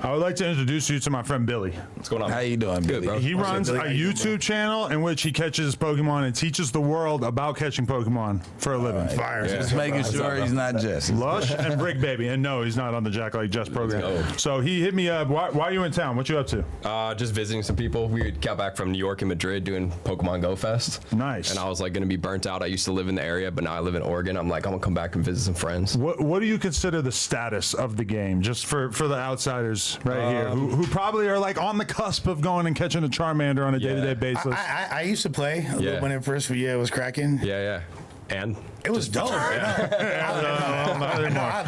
I would like to introduce you to my friend Billy. What's going on? How you doing, Good, Billy? bro. He runs a YouTube channel in which he catches Pokemon and teaches the world about catching Pokemon for a living. Fire. Just making sure he's not Jess. Lush and Brick Baby. And no, he's not on the Jack Like Jess program. So he hit me up. Why are you in town? What you up to? Just visiting some people. We got back from New York and Madrid doing Pokemon Go Fest. Nice. And I was like going to be burnt out. I used to live in the area, but now I live in Oregon. I'm like, I'm going to come back and visit some friends. What do you consider the status of the game, just for the outsiders right here, who probably are like on the cusp of going and catching a Charmander on a day-to-day basis? I used to play when it first was cracking. Yeah. And it was dope. I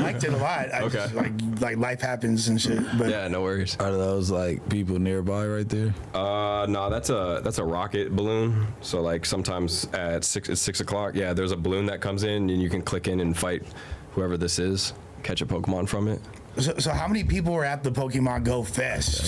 liked it a lot. Okay. Like life happens and shit. But yeah, no worries. Are those like people nearby right there? No, that's a rocket balloon. So like sometimes at 6 o'clock, yeah, there's a balloon that comes in and you can click in and fight whoever this is, catch a Pokemon from it. So how many people were at the Pokemon Go Fest?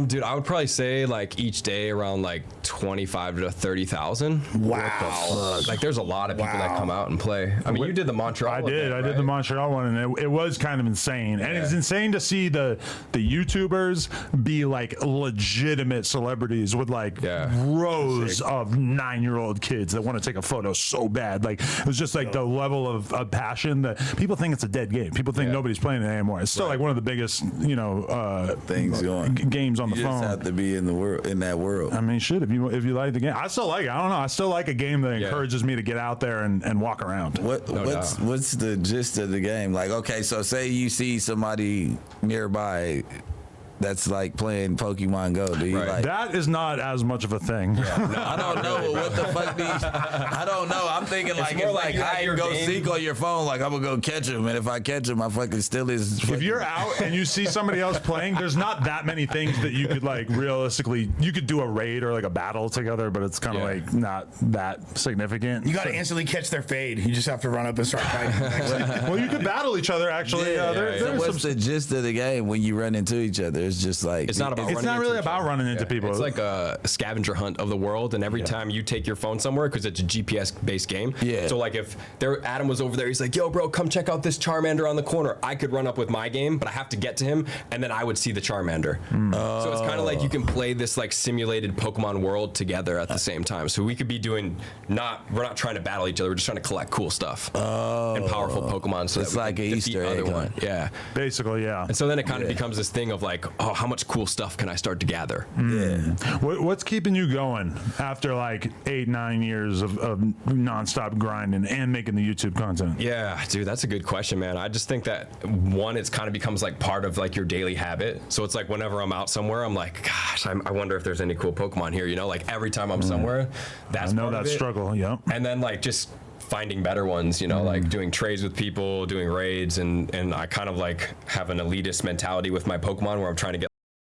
Dude, I would probably say like each day around like 25 to 30,000. Wow. Like there's a lot of people that come out and play. I mean, you did the Montreal. I did. event, I did the Montreal one, and it was kind of insane. And it's insane to see the YouTubers be like legitimate celebrities with like rows of 9-year-old kids that want to take a photo so bad. Like it was just like the level of passion that people think it's a dead game. People think nobody's playing it anymore. It's still like one of the biggest, Things going games on the you phone. just have to be in that world. I mean, shit. If you like the game, I still like it. I don't know. I still like a game that encourages me to get out there and walk around. What's the gist of the game? Like, okay, so say you see somebody nearby that's like playing Pokemon Go. Do you like that? Is not as much of a thing. No, I don't know. What the fuck I don't know. I'm thinking it's like I can go seek on your phone. Like I'm gonna go catch him, and if I catch him, I fucking still is. If you're out and you see somebody else playing, there's not that many things that you could like realistically. You could do a raid or like a battle together, but it's kind of like not that significant. You got to instantly catch their fade. You just have to run up and start fighting. Well, you could battle each other actually. So what's the gist of the game when you run into each other? It's just like it's not about. It's not really about running into people. It's like a scavenger hunt of the world, and every time you take your phone somewhere, because it's a GPS-based game. Yeah. So like if Adam was over there, he's like, "Yo, bro, come check out this Charmander on the corner." I could run up with my game, but I have to get to him, and then I would see the Charmander. So it's kind of like you can play this like simulated Pokemon world together at the same time. So we could be doing we're not trying to battle each other. We're just trying to collect cool stuff and poureful Pokemon. So it's that like an Easter egg hunt. Yeah. Basically, yeah. And so then it kind of becomes this thing of like, oh, how much cool stuff can I start to gather? Yeah. What's keeping you going after like 8-9 years of nonstop grinding and making the YouTube content? Yeah, dude, that's a good question, man. I just think that one, it's kind of becomes like part of like your daily habit. So it's like whenever I'm out somewhere, I'm like, gosh, I wonder if there's any cool Pokemon here. You know, like every time I'm somewhere, that's I know part that of it. struggle. Yep. And then like just finding better ones, you know, like doing trades with people, doing raids, and I kind of like have an elitist mentality with my Pokemon where I'm trying to get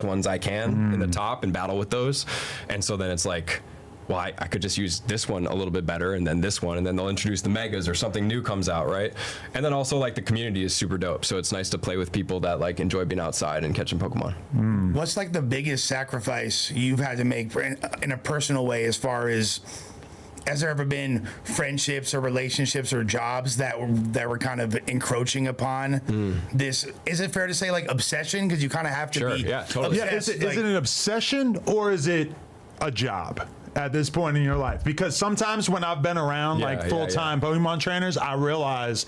ones I can in the top and battle with those. And so then it's like, well, I could just use this one a little bit better, and then this one, and then they'll introduce the megas or something new comes out, right? And then also like the community is super dope, so it's nice to play with people that like enjoy being outside and catching Pokemon. What's like the biggest sacrifice you've had to make in a personal way, as far as has there ever been friendships or relationships or jobs that were kind of encroaching upon this? Is it fair to say like obsession? Because you kind of have to be. Yeah, totally. Yeah, is it an obsession or is it a job at this point in your life? Because sometimes when I've been around like full-time Pokemon trainers, I realize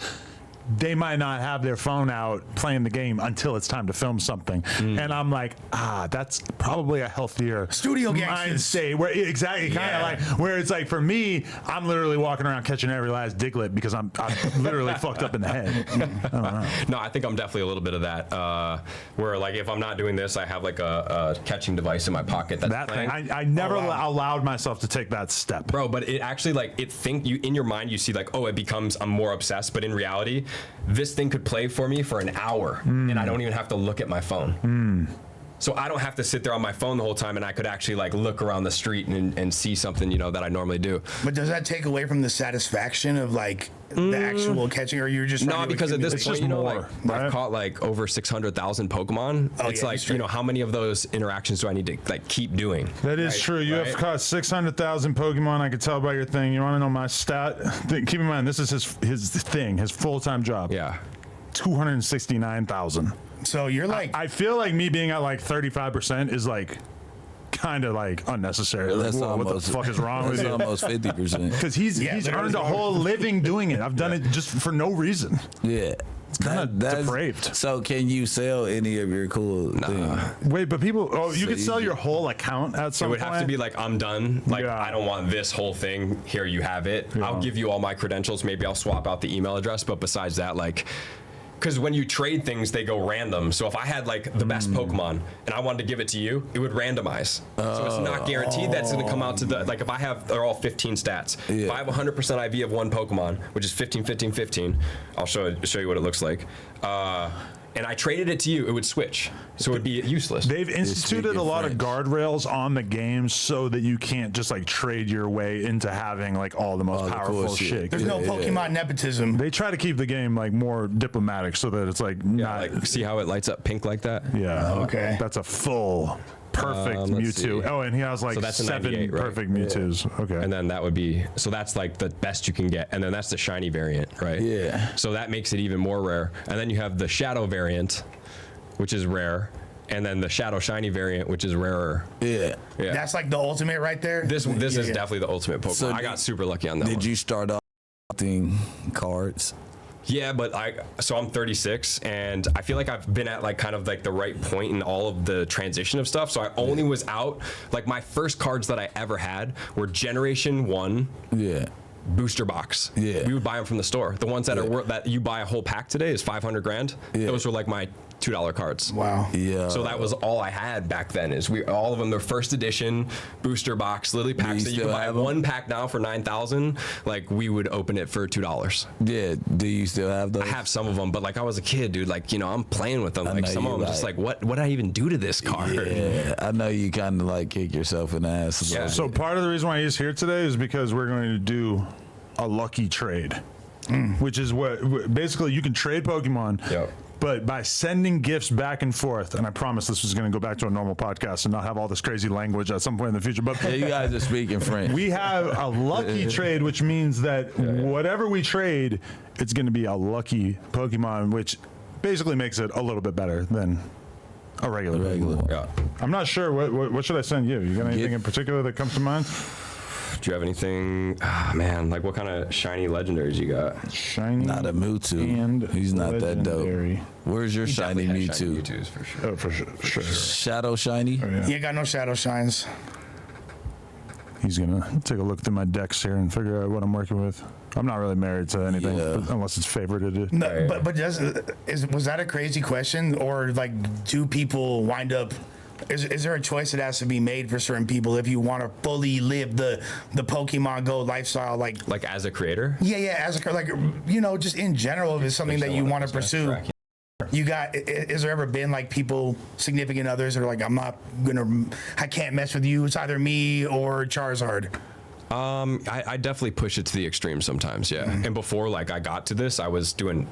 they might not have their phone out playing the game until it's time to film something. And I'm like, that's probably a healthier studio mind state where exactly kind of like where it's like for me, I'm literally walking around catching every last Diglett because I'm literally fucked up in the head. I don't know. No, I think I'm definitely a little bit of that. Where like if I'm not doing this, I have like a catching device in my pocket that's playing. I never allowed myself to take that step, bro. But it actually like you in your mind you see like, oh, it becomes I'm more obsessed, but in reality, this thing could play for me for an hour and I don't even have to look at my phone. So I don't have to sit there on my phone the whole time, and I could actually like look around the street and see something, you know, that I normally do. But does that take away from the satisfaction of like the actual catching, or you're just no? Because at this point, you know, like I've caught like over 600,000 Pokemon. It's like, you know, how many of those interactions do I need to like keep doing? That is true. You have caught 600,000 Pokemon. I could tell by your thing. You want to know my stat? Keep in mind, this is his thing, his full-time job. Yeah. 269,000. So you're like, I feel like me being at like 35% is like kind of like unnecessary. Like, That's what the almost- fuck is wrong with That's you? almost 50%. Because he's earned a whole living doing it. I've done it just for no reason. Yeah. It's kind of depraved. So can you sell any of your cool things? Wait, but people, you So could sell you- your whole account at some It would point. have to be like, I'm done. Like, Yeah. I don't want this whole thing. Here, you have it. I'll give you all my credentials. Maybe I'll swap out the email address. But besides that, like, because when you trade things, they go random. So if I had like the best Pokemon and I wanted to give it to you, it would randomize. So it's not guaranteed that's going to come out to the, like if I have, they're all 15 stats. If I have 100% IV of one Pokemon, which is 15, 15, 15, I'll show you what it looks like. And I traded it to you, it would switch. So it would be useless. They've instituted a lot of French. guardrails on the game so that you can't just like trade your way into having like all the most the powerful cool shit. shit. there's no Pokemon nepotism. They try to keep the game like more diplomatic so that it's like Yeah, not. like, see how it lights up pink like that? Yeah. Okay. That's a full perfect let's Mewtwo. see. Oh, and he has like So that's a 7 98, right? perfect Mewtwo's. Okay. And then that would be, so that's like the best you can get. And then that's the shiny variant, right? Yeah. So that makes it even more rare. And then you have the shadow variant, which is rare. And then the shadow shiny variant, which is rarer. Yeah. Yeah. That's like the ultimate right there. This Yeah, is yeah. definitely the ultimate Pokemon. So I got super lucky on that one. Did you start off collecting cards? Yeah, but so I'm 36 and I feel like I've been at like kind of like the right point in all of the transition of stuff. So I only was out, like my first cards that I ever had were Generation 1 Yeah. booster box. Yeah. We would buy them from the store. The ones that are worth, that you buy a whole pack today is 500 grand. Yeah. Those were like my $2 cards. Wow. Yeah. So that was all I had back then. Is all of them the first edition booster box, literally packs that you still can buy have 'em? one pack now for 9,000. Like we would open it for $2. Yeah. Do you still have those? I have some of them, but like I was a kid, dude. Like I'm playing with them. Like know some of you them, just like- like what did I even do to this card? Yeah. I know you kind of like kick yourself in the ass. A Yeah. little So bit. part of the reason why he's here today is because we're going to do a lucky trade, which is what basically you can trade Pokemon. Yep. But by sending gifts back and forth, and I promise this was going to go back to a normal podcast and not have all this crazy language at some point in the future. But Yeah, you guys are speaking French. we have a lucky trade, which means that whatever we trade, it's going to be a lucky Pokemon, which basically makes it a little bit better than a regular Pokemon. Yeah. I'm not sure. What should I send you? You got anything in particular that comes to mind? Do you have anything? Ah, man, like what kind of shiny legendaries you got? Shiny. Not a Mewtwo. And He's not that dope. legendary. Where's your shiny Definitely had Mewtwo? Shiny Mewtwo's for sure. Oh, for sure. Shadow shiny? You ain't got no shadow shines. He's gonna take a look through my decks here and figure out what I'm working with. I'm not really married to anything Yeah. unless it's favorited. No, was that a crazy question, or like do people wind up? Is there a choice that has to be made for certain people if you want to fully live the Pokemon Go lifestyle? Like Like as a creator? yeah, as a like just in general, if it's something that you want to pursue. You got? Is there ever been like people, significant others, that are like, I can't mess with you. It's either me or Charizard. I definitely push it to the extreme sometimes, yeah. And before like I got to this, I was doing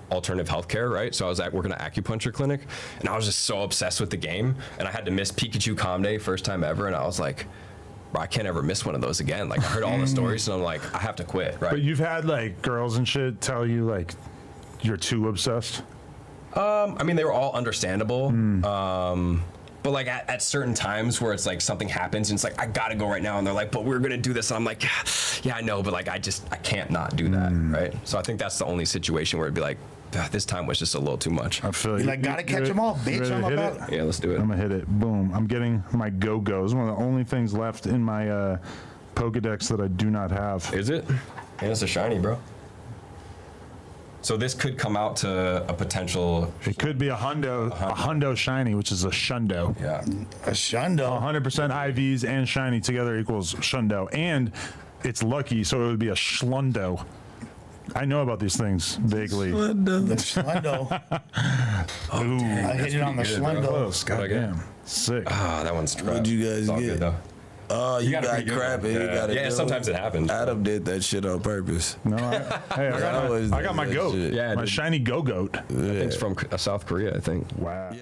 alternative healthcare, right? So I was working at acupuncture clinic, and I was just so obsessed with the game, and I had to miss Pikachu Calm Day first time ever, and I was like, bro, I can't ever miss one of those again. Like I heard all the stories, and I'm like, I have to quit, right? But you've had like girls and shit tell you like you're too obsessed. I mean, they were all understandable. But like at certain times where it's like something happens and it's like I gotta go right now, and they're like, but we're gonna do this, and I'm like, yeah, I know, but like I can't not do that, right? So I think that's the only situation where it'd be like, this time was just a little too much. I feel You like gotta catch them all, bitch. I'm about. Yeah, let's do it. I'm gonna hit it. Boom. I'm getting my Go-Go's. One of the only things left in my Pokedex that I do not have. Is it? And it's a shiny, bro. So this could come out to a potential. It could be a hundo shiny, which is a shundo. Yeah. A Shundo. 100% IVs and shiny together equals shundo, and it's lucky, so it would be a schlundo. I know about these things vaguely. The Shundo. Ooh, I hit it on the pretty good, bro. Shundo. close. What'd I get? Goddamn. Sick. Ah, that one's. What'd you guys It's all get? good, though. Oh, you got a got pretty good crap. one. You got it. Yeah, sometimes it happens. Adam did that shit on purpose. No, I got always my do that goat. shit. Yeah, my dude. shiny go-goat. I think it's from South Korea, I think. Wow. Yeah.